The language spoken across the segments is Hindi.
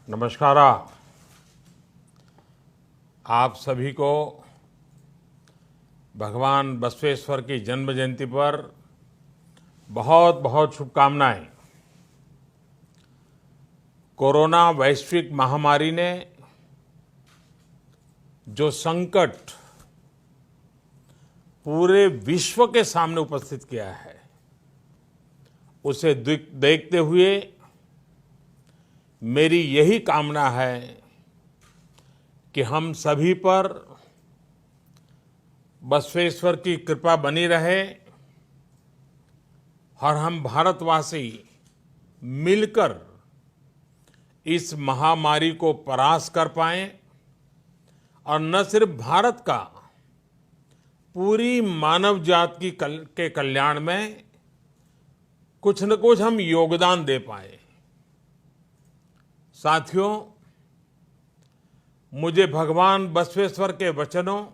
नमस्कार। आप सभी को भगवान बसवेश्वर की जन्म जयंती पर बहुत बहुत शुभकामनाएं। कोरोना वैश्विक महामारी ने जो संकट पूरे विश्व के सामने उपस्थित किया है, उसे देखते हुए मेरी यही कामना है कि हम सभी पर बसवेश्वर की कृपा बनी रहे और हम भारतवासी मिलकर इस महामारी को परास्त कर पाएं और न सिर्फ भारत का, पूरी मानव जाति के कल्याण में कुछ न कुछ हम योगदान दे पाए। साथियों, मुझे भगवान बसवेश्वर के वचनों,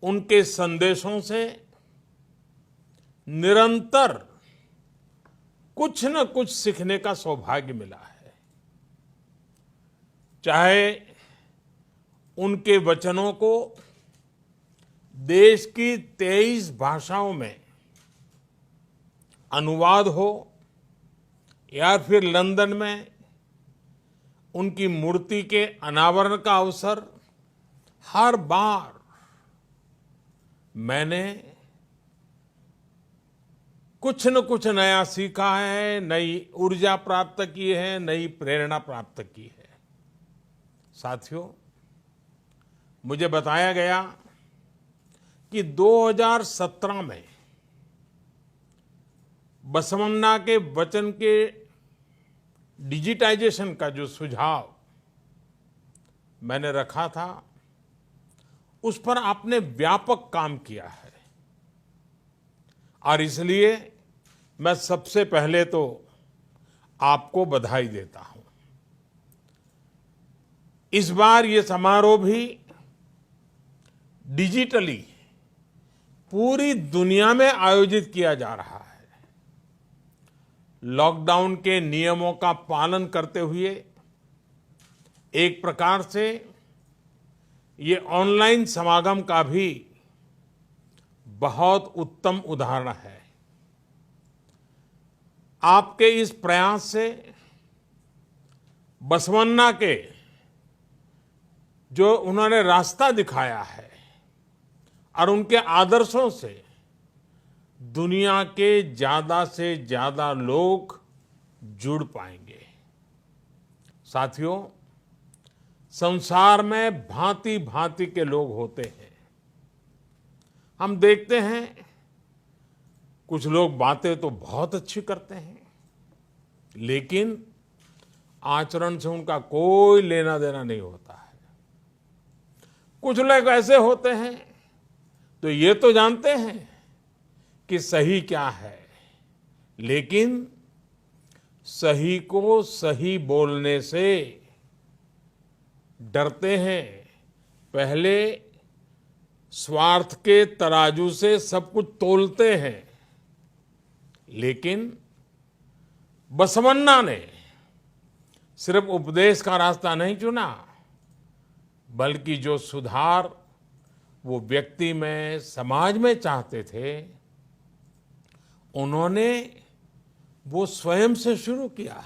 उनके संदेशों से निरंतर कुछ न कुछ सीखने का सौभाग्य मिला है। चाहे उनके वचनों को देश की 23 भाषाओं में अनुवाद हो या फिर लंदन में उनकी मूर्ति के अनावरण का अवसर, हर बार मैंने कुछ न कुछ नया सीखा है, नई ऊर्जा प्राप्त की है, नई प्रेरणा प्राप्त की है। साथियों, मुझे बताया गया कि 2017 में बसवन्ना के वचन के डिजिटाइजेशन का जो सुझाव मैंने रखा था, उस पर आपने व्यापक काम किया है और इसलिए मैं सबसे पहले तो आपको बधाई देता हूं। इस बार ये समारोह भी डिजिटली पूरी दुनिया में आयोजित किया जा रहा है। लॉकडाउन के नियमों का पालन करते हुए एक प्रकार से ये ऑनलाइन समागम का भी बहुत उत्तम उदाहरण है। आपके इस प्रयास से बसवन्ना के जो उन्होंने रास्ता दिखाया है और उनके आदर्शों से दुनिया के ज्यादा से ज्यादा लोग जुड़ पाएंगे। साथियों, संसार में भांति भांति के लोग होते हैं। हम देखते हैं कुछ लोग बातें तो बहुत अच्छी करते हैं, लेकिन आचरण से उनका कोई लेना देना नहीं होता है। कुछ लोग ऐसे होते हैं तो ये तो जानते हैं कि सही क्या है, लेकिन सही को सही बोलने से डरते हैं। पहले स्वार्थ के तराजू से सब कुछ तोलते हैं, लेकिन बसवन्ना ने सिर्फ उपदेश का रास्ता नहीं चुना, बल्कि जो सुधार वो व्यक्ति में, समाज में चाहते थे, उन्होंने वो स्वयं से शुरू किया।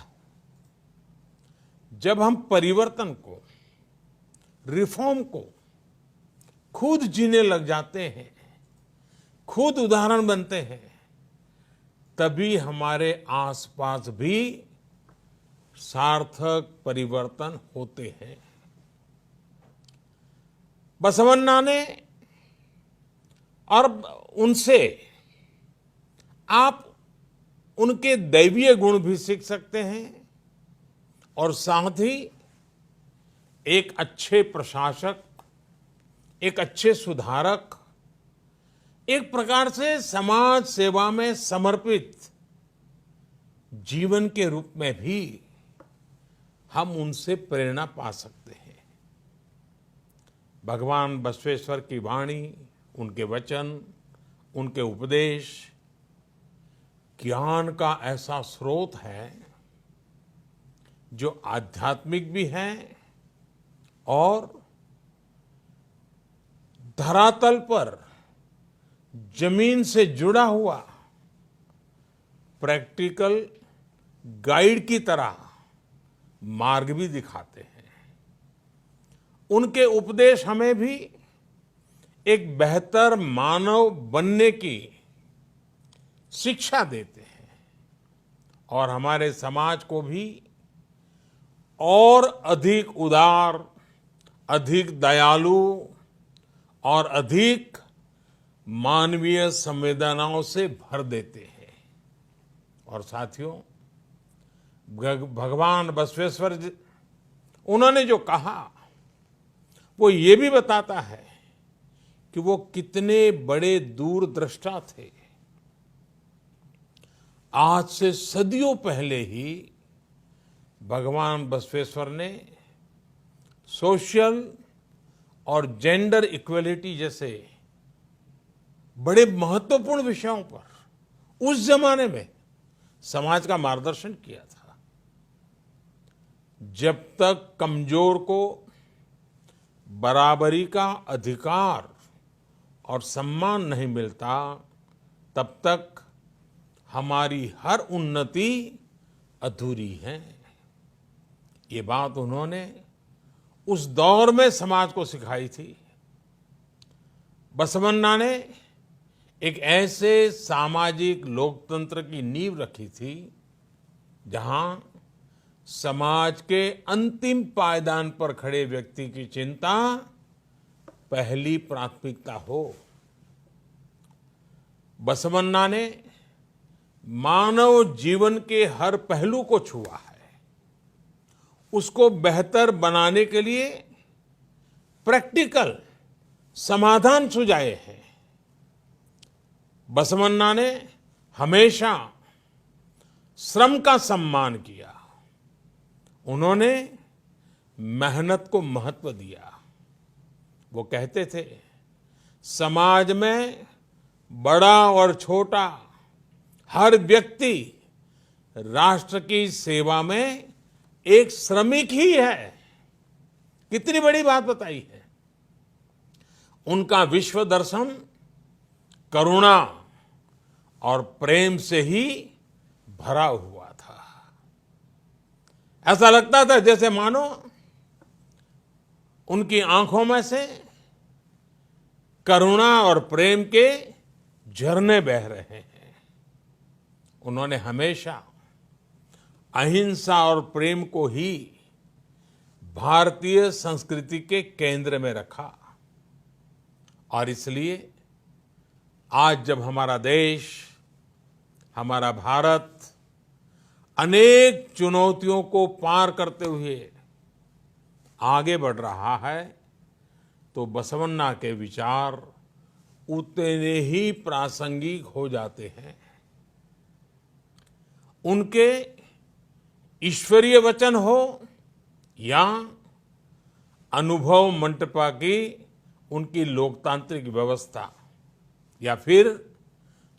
जब हम परिवर्तन को, रिफॉर्म को खुद जीने लग जाते हैं, खुद उदाहरण बनते हैं, तभी हमारे आसपास भी सार्थक परिवर्तन होते हैं। बसवन्ना ने और उनसे आप उनके दैवीय गुण भी सीख सकते हैं और साथ ही एक अच्छे प्रशासक, एक अच्छे सुधारक, एक प्रकार से समाज सेवा में समर्पित जीवन के रूप में भी हम उनसे प्रेरणा पा सकते हैं। भगवान बसवेश्वर की वाणी, उनके वचन, उनके उपदेश ज्ञान का ऐसा स्रोत है जो आध्यात्मिक भी हैं और धरातल पर जमीन से जुड़ा हुआ प्रैक्टिकल गाइड की तरह मार्ग भी दिखाते हैं। उनके उपदेश हमें भी एक बेहतर मानव बनने की शिक्षा देते हैं और हमारे समाज को भी और अधिक उदार, अधिक दयालु और अधिक मानवीय संवेदनाओं से भर देते हैं। और साथियों, भगवान बसवेश्वर जी, उन्होंने जो कहा वो ये भी बताता है कि वो कितने बड़े दूरदृष्टा थे। आज से सदियों पहले ही भगवान बसवेश्वर ने सोशल और जेंडर इक्वलिटी जैसे बड़े महत्वपूर्ण विषयों पर उस जमाने में समाज का मार्गदर्शन किया था। जब तक कमजोर को बराबरी का अधिकार और सम्मान नहीं मिलता, तब तक हमारी हर उन्नति अधूरी है। ये बात उन्होंने उस दौर में समाज को सिखाई थी। बसवन्ना ने एक ऐसे सामाजिक लोकतंत्र की नींव रखी थी जहां समाज के अंतिम पायदान पर खड़े व्यक्ति की चिंता पहली प्राथमिकता हो। बसवन्ना ने मानव जीवन के हर पहलू को छुआ है, उसको बेहतर बनाने के लिए प्रैक्टिकल समाधान सुझाए हैं। बसवन्ना ने हमेशा श्रम का सम्मान किया। उन्होंने मेहनत को महत्व दिया। वो कहते थे, समाज में बड़ा और छोटा हर व्यक्ति राष्ट्र की सेवा में एक श्रमिक ही है। कितनी बड़ी बात बताई है। उनका विश्व दर्शन करुणा और प्रेम से ही भरा हुआ था। ऐसा लगता था जैसे मानो उनकी आंखों में से करुणा और प्रेम के झरने बह रहे हैं। उन्होंने हमेशा अहिंसा और प्रेम को ही भारतीय संस्कृति के केंद्र में रखा। और इसलिए आज जब हमारा देश, हमारा भारत अनेक चुनौतियों को पार करते हुए आगे बढ़ रहा है, तो बसवन्ना के विचार उतने ही प्रासंगिक हो जाते हैं। उनके ईश्वरीय वचन हो या अनुभव मंटपा की उनकी लोकतांत्रिक व्यवस्था या फिर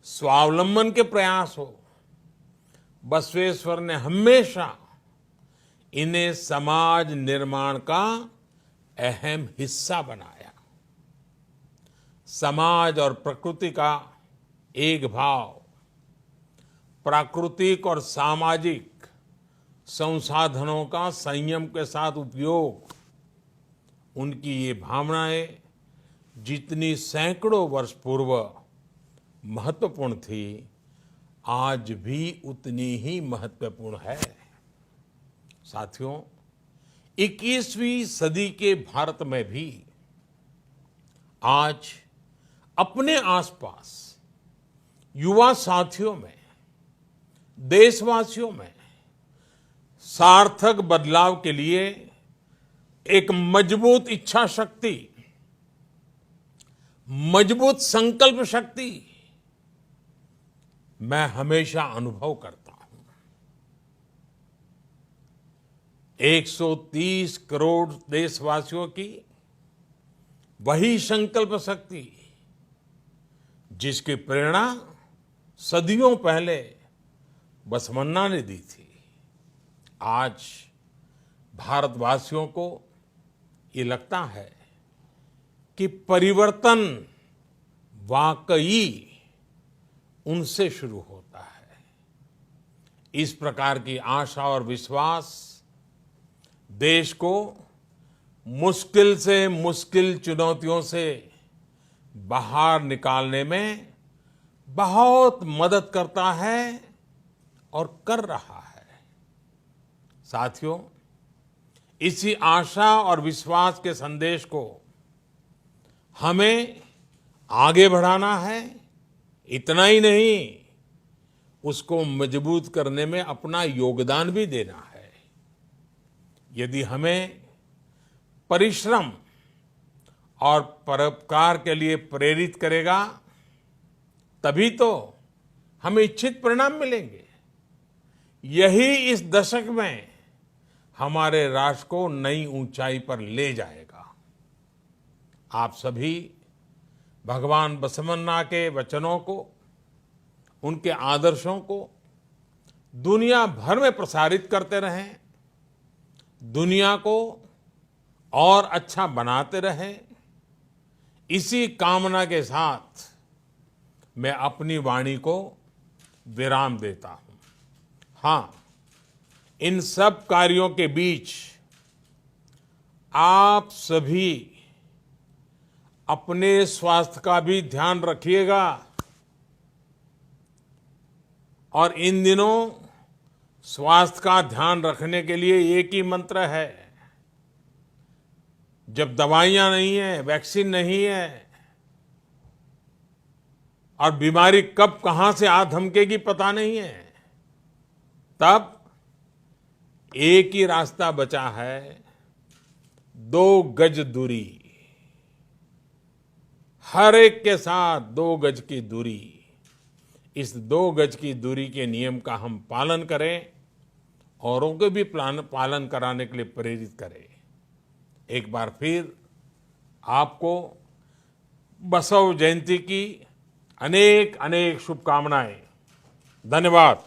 स्वावलंबन के प्रयास हो, बसवेश्वर ने हमेशा इन्हें समाज निर्माण का अहम हिस्सा बनाया। समाज और प्रकृति का एक भाव, प्राकृतिक और सामाजिक संसाधनों का संयम के साथ उपयोग, उनकी ये भावनाएं जितनी सैकड़ों वर्ष पूर्व महत्वपूर्ण थी, आज भी उतनी ही महत्वपूर्ण है। साथियों, 21वीं सदी के भारत में भी आज अपने आसपास युवा साथियों में, देशवासियों में सार्थक बदलाव के लिए एक मजबूत इच्छा शक्ति, मजबूत संकल्प शक्ति मैं हमेशा अनुभव करता हूं। 130 करोड़ देशवासियों की वही संकल्प शक्ति जिसकी प्रेरणा सदियों पहले बसवन्ना ने दी थी, आज भारतवासियों को ये लगता है कि परिवर्तन वाकई उनसे शुरू होता है। इस प्रकार की आशा और विश्वास देश को मुश्किल से मुश्किल चुनौतियों से बाहर निकालने में बहुत मदद करता है और कर रहा है। साथियों, इसी आशा और विश्वास के संदेश को हमें आगे बढ़ाना है। इतना ही नहीं, उसको मजबूत करने में अपना योगदान भी देना है। यदि हमें परिश्रम और परोपकार के लिए प्रेरित करेगा, तभी तो हमें इच्छित परिणाम मिलेंगे। यही इस दशक में हमारे राष्ट्र को नई ऊंचाई पर ले जाएगा। आप सभी भगवान बसवन्ना के वचनों को, उनके आदर्शों को दुनिया भर में प्रसारित करते रहें, दुनिया को और अच्छा बनाते रहें। इसी कामना के साथ मैं अपनी वाणी को विराम देता हूं। हाँ, इन सब कार्यों के बीच आप सभी अपने स्वास्थ्य का भी ध्यान रखिएगा। और इन दिनों स्वास्थ्य का ध्यान रखने के लिए एक ही मंत्र है। जब दवाइयां नहीं है, वैक्सीन नहीं है और बीमारी कब कहां से आ धमकेगी पता नहीं है, तब एक ही रास्ता बचा है, 2 गज दूरी। हर एक के साथ 2 गज की दूरी। इस 2 गज की दूरी के नियम का हम पालन करें, औरों को भी पालन कराने के लिए प्रेरित करें। एक बार फिर आपको बसव जयंती की अनेक अनेक शुभकामनाएं। धन्यवाद।